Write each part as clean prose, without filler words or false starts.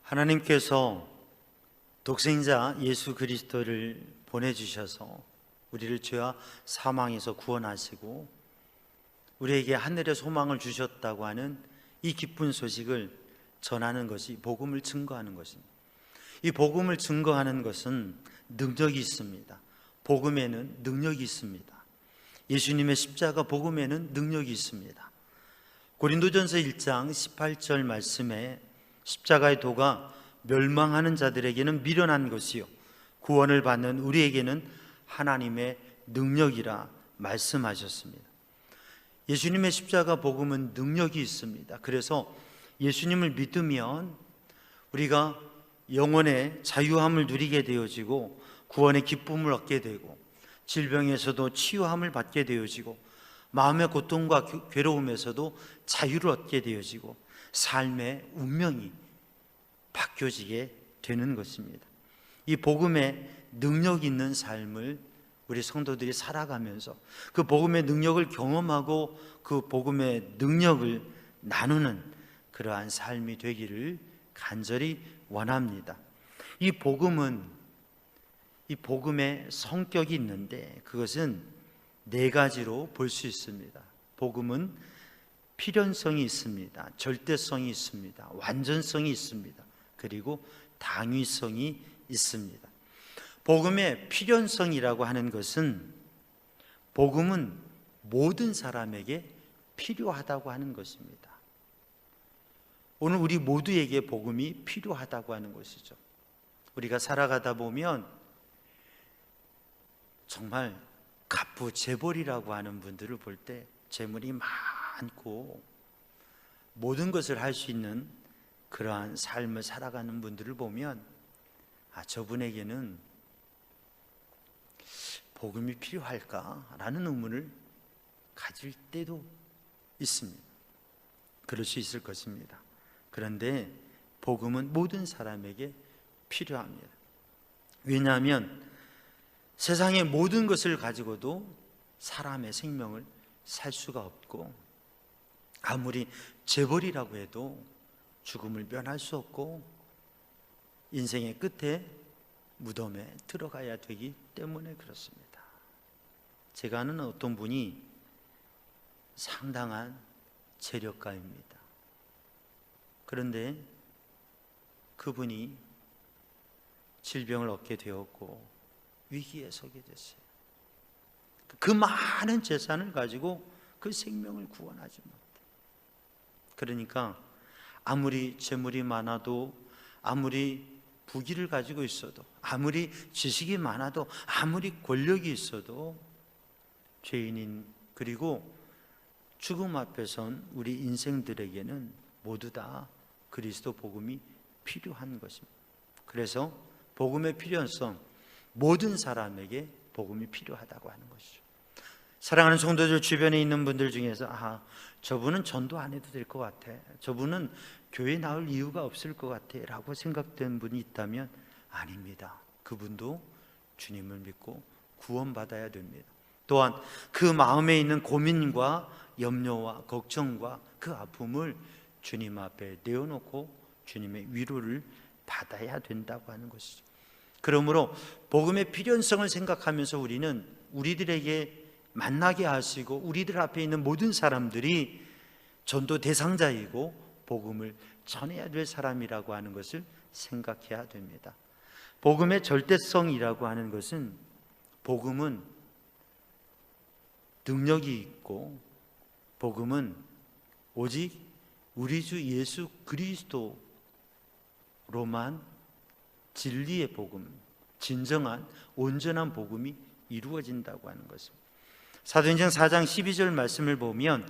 하나님께서 독생자 예수 그리스도를 보내주셔서 우리를 죄와 사망에서 구원하시고 우리에게 하늘의 소망을 주셨다고 하는 이 기쁜 소식을 전하는 것이 복음을 증거하는 것입니다. 이 복음을 증거하는 것은 능력이 있습니다. 복음에는 능력이 있습니다. 예수님의 십자가 복음에는 능력이 있습니다. 고린도전서 1장 18절 말씀에 십자가의 도가 멸망하는 자들에게는 미련한 것이요 구원을 받는 우리에게는 하나님의 능력이라 말씀하셨습니다. 예수님의 십자가 복음은 능력이 있습니다. 그래서 예수님을 믿으면 우리가 영혼의 자유함을 누리게 되어지고 구원의 기쁨을 얻게 되고 질병에서도 치유함을 받게 되어지고 마음의 고통과 괴로움에서도 자유를 얻게 되어지고 삶의 운명이 바뀌어지게 되는 것입니다. 이 복음의 능력 있는 삶을 우리 성도들이 살아가면서 그 복음의 능력을 경험하고 그 복음의 능력을 나누는 그러한 삶이 되기를 간절히 원합니다. 이 복음의 성격이 있는데 그것은 네 가지로 볼 수 있습니다. 복음은 필연성이 있습니다. 절대성이 있습니다. 완전성이 있습니다. 그리고 당위성이 있습니다. 복음의 필연성이라고 하는 것은 복음은 모든 사람에게 필요하다고 하는 것입니다. 오늘 우리 모두에게 복음이 필요하다고 하는 것이죠. 우리가 살아가다 보면 정말 갑부 재벌이라고 하는 분들을 볼 때 재물이 많고 모든 것을 할 수 있는 그러한 삶을 살아가는 분들을 보면 저분에게는 복음이 필요할까라는 의문을 가질 때도 있습니다. 그럴 수 있을 것입니다. 그런데 복음은 모든 사람에게 필요합니다. 왜냐하면 세상의 모든 것을 가지고도 사람의 생명을 살 수가 없고 아무리 재벌이라고 해도 죽음을 면할 수 없고 인생의 끝에 무덤에 들어가야 되기 때문에 그렇습니다. 제가 아는 어떤 분이 상당한 재력가입니다. 그런데 그분이 질병을 얻게 되었고 위기에 서게 됐어요. 그 많은 재산을 가지고 그 생명을 구원하지 못해. 그러니까 아무리 재물이 많아도 아무리 부귀를 가지고 있어도 아무리 지식이 많아도 아무리 권력이 있어도 죄인인 그리고 죽음 앞에 선 우리 인생들에게는 모두 다 그리스도 복음이 필요한 것입니다. 그래서 복음의 필요성 모든 사람에게 복음이 필요하다고 하는 것이죠. 사랑하는 성도들 주변에 있는 분들 중에서 저분은 전도 안 해도 될 것 같아, 저분은 교회 나올 이유가 없을 것 같아 라고 생각된 분이 있다면 아닙니다. 그분도 주님을 믿고 구원받아야 됩니다. 또한 그 마음에 있는 고민과 염려와 걱정과 그 아픔을 주님 앞에 내어놓고 주님의 위로를 받아야 된다고 하는 것이죠. 그러므로 복음의 필연성을 생각하면서 우리는 우리들에게 만나게 하시고 우리들 앞에 있는 모든 사람들이 전도 대상자이고 복음을 전해야 될 사람이라고 하는 것을 생각해야 됩니다. 복음의 절대성이라고 하는 것은 복음은 능력이 있고 복음은 오직 우리 주 예수 그리스도로만 진리의 복음, 진정한 온전한 복음이 이루어진다고 하는 것입니다. 사도행전 4장 12절 말씀을 보면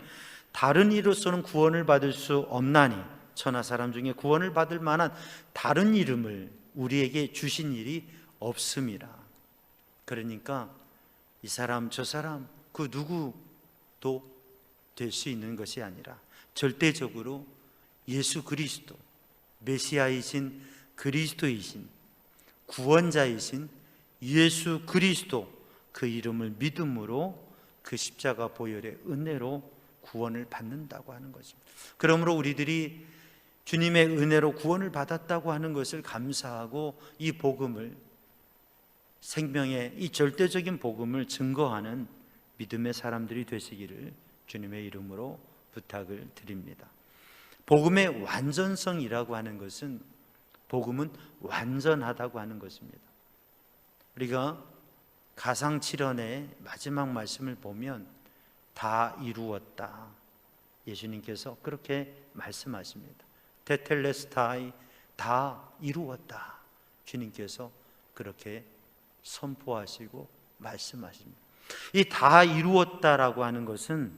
다른 이로서는 구원을 받을 수 없나니 천하 사람 중에 구원을 받을 만한 다른 이름을 우리에게 주신 일이 없음이라. 그러니까 이 사람 저 사람 그 누구도 될 수 있는 것이 아니라 절대적으로 예수 그리스도 메시아이신 그리스도이신 구원자이신 예수 그리스도 그 이름을 믿음으로 그 십자가 보혈의 은혜로 구원을 받는다고 하는 것입니다. 그러므로 우리들이 주님의 은혜로 구원을 받았다고 하는 것을 감사하고 이 복음을, 생명의 이 절대적인 복음을 증거하는 믿음의 사람들이 되시기를 주님의 이름으로 부탁을 드립니다. 복음의 완전성이라고 하는 것은, 복음은 완전하다고 하는 것입니다. 우리가 가상칠언의 마지막 말씀을 보면 다 이루었다, 예수님께서 그렇게 말씀하십니다. 테텔레스타이, 다 이루었다, 주님께서 그렇게 선포하시고 말씀하십니다. 이 다 이루었다라고 하는 것은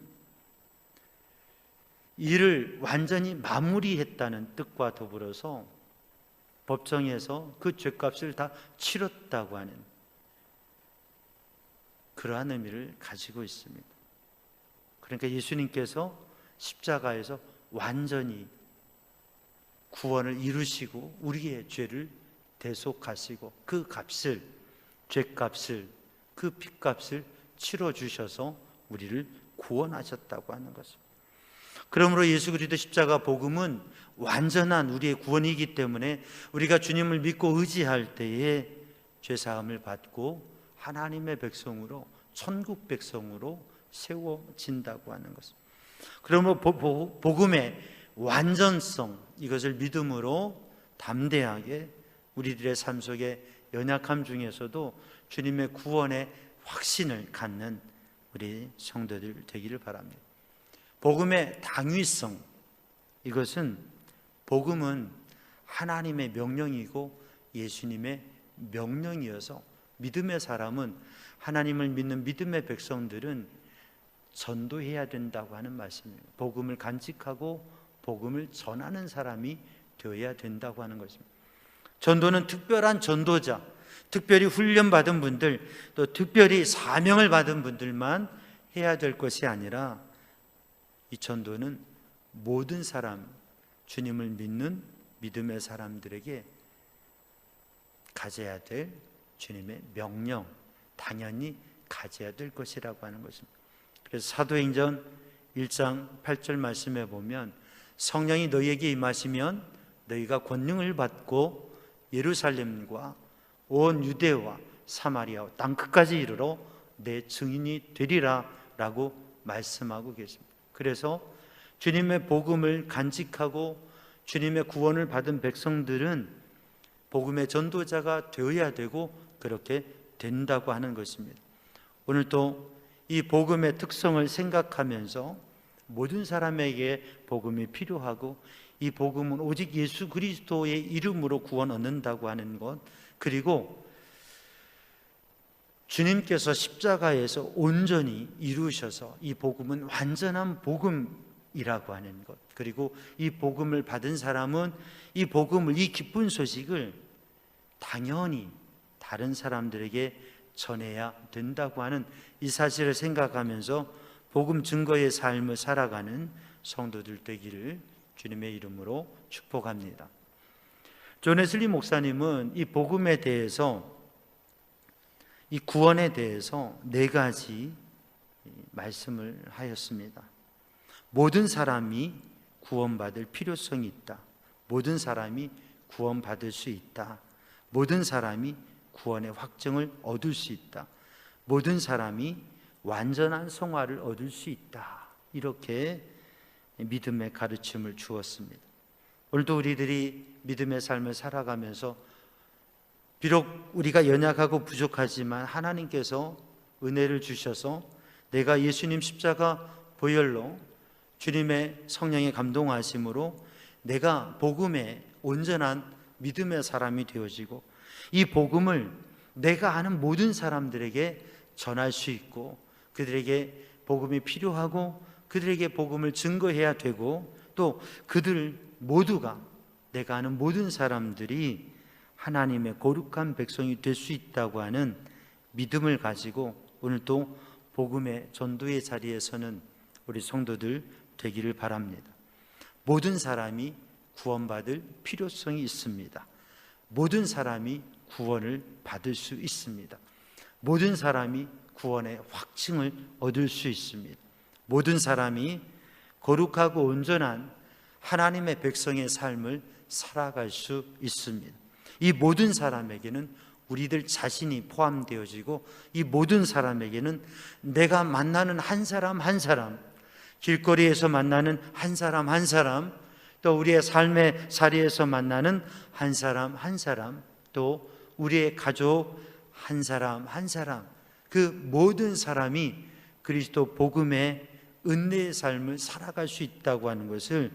일을 완전히 마무리했다는 뜻과 더불어서 법정에서 그 죄값을 다 치렀다고 하는 그러한 의미를 가지고 있습니다. 그러니까 예수님께서 십자가에서 완전히 구원을 이루시고 우리의 죄를 대속하시고 그 값을, 죄값을, 그 핏값을 치러주셔서 우리를 구원하셨다고 하는 것입니다. 그러므로 예수 그리스도 십자가 복음은 완전한 우리의 구원이기 때문에 우리가 주님을 믿고 의지할 때에 죄사함을 받고 하나님의 백성으로, 천국 백성으로 세워진다고 하는 것입니다. 그러므로 복음의 완전성, 이것을 믿음으로 담대하게 우리들의 삶 속에 연약함 중에서도 주님의 구원의 확신을 갖는 우리 성도들 되기를 바랍니다. 복음의 당위성, 이것은, 복음은 하나님의 명령이고 예수님의 명령이어서 믿음의 사람은, 하나님을 믿는 믿음의 백성들은 전도해야 된다고 하는 말씀입니다. 복음을 간직하고 복음을 전하는 사람이 되어야 된다고 하는 것입니다. 전도는 특별한 전도자, 특별히 훈련받은 분들, 또 특별히 사명을 받은 분들만 해야 될 것이 아니라, 이 전도는 모든 사람, 주님을 믿는 믿음의 사람들에게 가져야 될 주님의 명령, 당연히 가져야 될 것이라고 하는 것입니다. 그래서 사도행전 1장 8절 말씀에 보면, 성령이 너희에게 임하시면 너희가 권능을 받고 예루살렘과 온 유대와 사마리아 땅 끝까지 이르러 내 증인이 되리라 라고 말씀하고 계십니다. 그래서 주님의 복음을 간직하고 주님의 구원을 받은 백성들은 복음의 전도자가 되어야 되고 그렇게 된다고 하는 것입니다. 오늘도 이 복음의 특성을 생각하면서 모든 사람에게 복음이 필요하고, 이 복음은 오직 예수 그리스도의 이름으로 구원 얻는다고 하는 것, 그리고 주님께서 십자가에서 온전히 이루셔서 이 복음은 완전한 복음이라고 하는 것, 그리고 이 복음을 받은 사람은 이 복음을, 이 기쁜 소식을 당연히 다른 사람들에게 전해야 된다고 하는 이 사실을 생각하면서 복음 증거의 삶을 살아가는 성도들 되기를 주님의 이름으로 축복합니다. 존 웨슬리 목사님은 이 복음에 대해서, 이 구원에 대해서 4가지 말씀을 하였습니다. 모든 사람이 구원받을 필요성이 있다. 모든 사람이 구원받을 수 있다. 모든 사람이 구원의 확증을 얻을 수 있다. 모든 사람이 완전한 성화를 얻을 수 있다. 이렇게 믿음의 가르침을 주었습니다. 오늘도 우리들이 믿음의 삶을 살아가면서 비록 우리가 연약하고 부족하지만 하나님께서 은혜를 주셔서 내가 예수님 십자가 보혈로 주님의 성령의 감동하심으로 내가 복음의 온전한 믿음의 사람이 되어지고 이 복음을 내가 아는 모든 사람들에게 전할 수 있고 그들에게 복음이 필요하고 그들에게 복음을 증거해야 되고 또 그들 모두가 내가 아는 모든 사람들이 하나님의 거룩한 백성이 될 수 있다고 하는 믿음을 가지고 오늘도 복음의 전도의 자리에 서는 우리 성도들 되기를 바랍니다. 모든 사람이 구원받을 필요성이 있습니다. 모든 사람이 구원을 받을 수 있습니다. 모든 사람이 구원의 확증을 얻을 수 있습니다. 모든 사람이 거룩하고 온전한 하나님의 백성의 삶을 살아갈 수 있습니다. 이 모든 사람에게는 우리들 자신이 포함되어지고, 이 모든 사람에게는 내가 만나는 한 사람 한 사람, 길거리에서 만나는 한 사람 한 사람, 또 우리의 삶의 자리에서 만나는 한 사람 한 사람, 또 우리의 가족 한 사람 한 사람, 그 모든 사람이 그리스도 복음의 은혜의 삶을 살아갈 수 있다고 하는 것을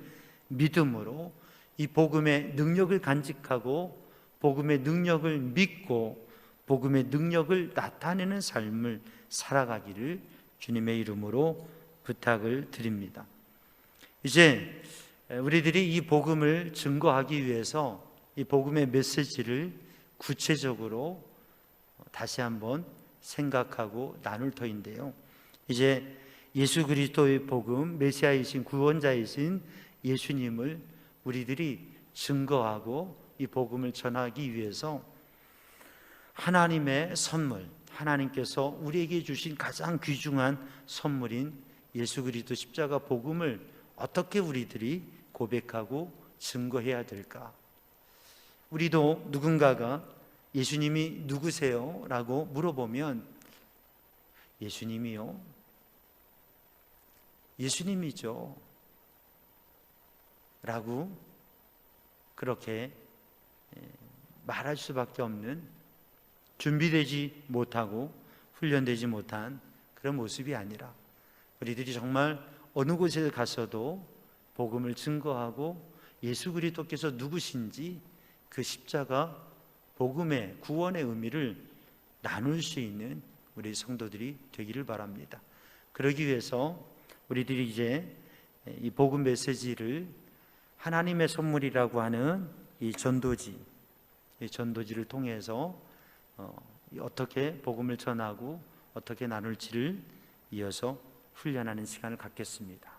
믿음으로, 이 복음의 능력을 간직하고 복음의 능력을 믿고 복음의 능력을 나타내는 삶을 살아가기를 주님의 이름으로 부탁을 드립니다. 이제 우리들이 이 복음을 증거하기 위해서 이 복음의 메시지를 구체적으로 다시 한번 생각하고 나눌 터인데요, 이제 예수 그리스도의 복음, 메시아이신 구원자이신 예수님을 우리들이 증거하고 이 복음을 전하기 위해서 하나님의 선물, 하나님께서 우리에게 주신 가장 귀중한 선물인 예수 그리스도 십자가 복음을 어떻게 우리들이 고백하고 증거해야 될까? 우리도 누군가가 예수님이 누구세요? 라고 물어보면 예수님이요? 예수님이죠 라고 그렇게 말할 수밖에 없는, 준비되지 못하고 훈련되지 못한 그런 모습이 아니라, 우리들이 정말 어느 곳에 가서도 복음을 증거하고 예수 그리스도께서 누구신지 그 십자가 복음의 구원의 의미를 나눌 수 있는 우리 성도들이 되기를 바랍니다. 그러기 위해서 우리들이 이제 이 복음 메시지를 하나님의 선물이라고 하는 이 전도지를 통해서 어떻게 복음을 전하고 어떻게 나눌지를 이어서 훈련하는 시간을 갖겠습니다.